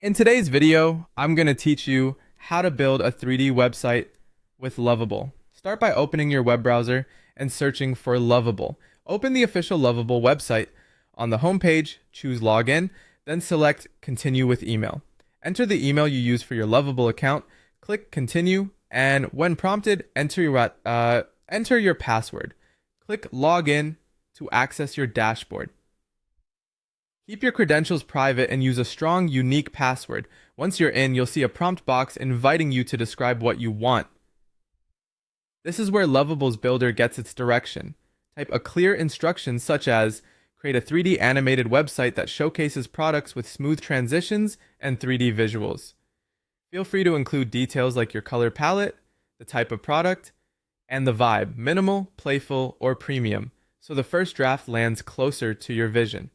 In today's video, I'm going to teach you how to build a 3D website with Lovable. Start by opening your web browser and searching for Lovable. Open the official Lovable website. On the home page, choose Login, then select Continue with Email. Enter the email you use for your Lovable account, click Continue, and when prompted, enter your password. Click Login to access your dashboard. Keep your credentials private and use a strong, unique password. Once you're in, you'll see a prompt box inviting you to describe what you want. This is where Lovable's builder gets its direction. Type a clear instruction such as, create a 3D animated website that showcases products with smooth transitions and 3D visuals. Feel free to include details like your color palette, the type of product, and the vibe, minimal, playful, or premium, so the first draft lands closer to your vision.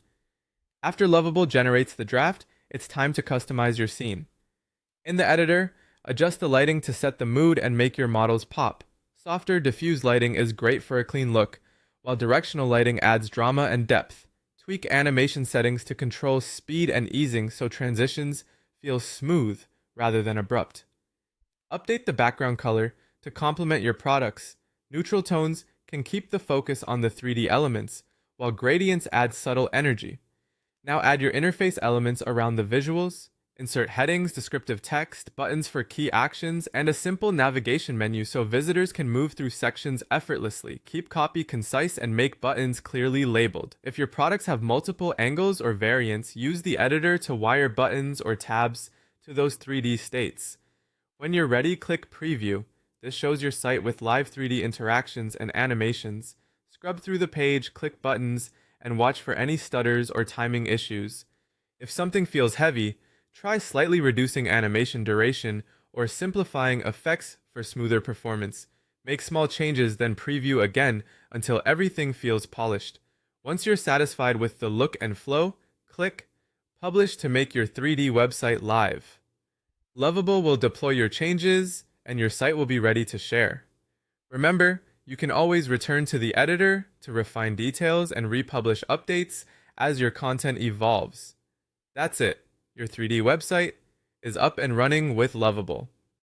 After Lovable generates the draft, it's time to customize your scene. In the editor, adjust the lighting to set the mood and make your models pop. Softer, diffuse lighting is great for a clean look, while directional lighting adds drama and depth. Tweak animation settings to control speed and easing so transitions feel smooth rather than abrupt. Update the background color to complement your products. Neutral tones can keep the focus on the 3D elements, while gradients add subtle energy. Now add your interface elements around the visuals. Insert headings, descriptive text, buttons for key actions, and a simple navigation menu so visitors can move through sections effortlessly. Keep copy concise and make buttons clearly labeled. If your products have multiple angles or variants, use the editor to wire buttons or tabs to those 3D states. When you're ready, click Preview. This shows your site with live 3D interactions and animations. Scrub through the page, click buttons, and watch for any stutters or timing issues. If something feels heavy, try slightly reducing animation duration or simplifying effects for smoother performance. Make small changes, then preview again until everything feels polished. Once you're satisfied with the look and flow, click Publish to make your 3D website live. Lovable will deploy your changes, and your site will be ready to share. Remember, you can always return to the editor to refine details and republish updates as your content evolves. That's it. Your 3D website is up and running with Lovable.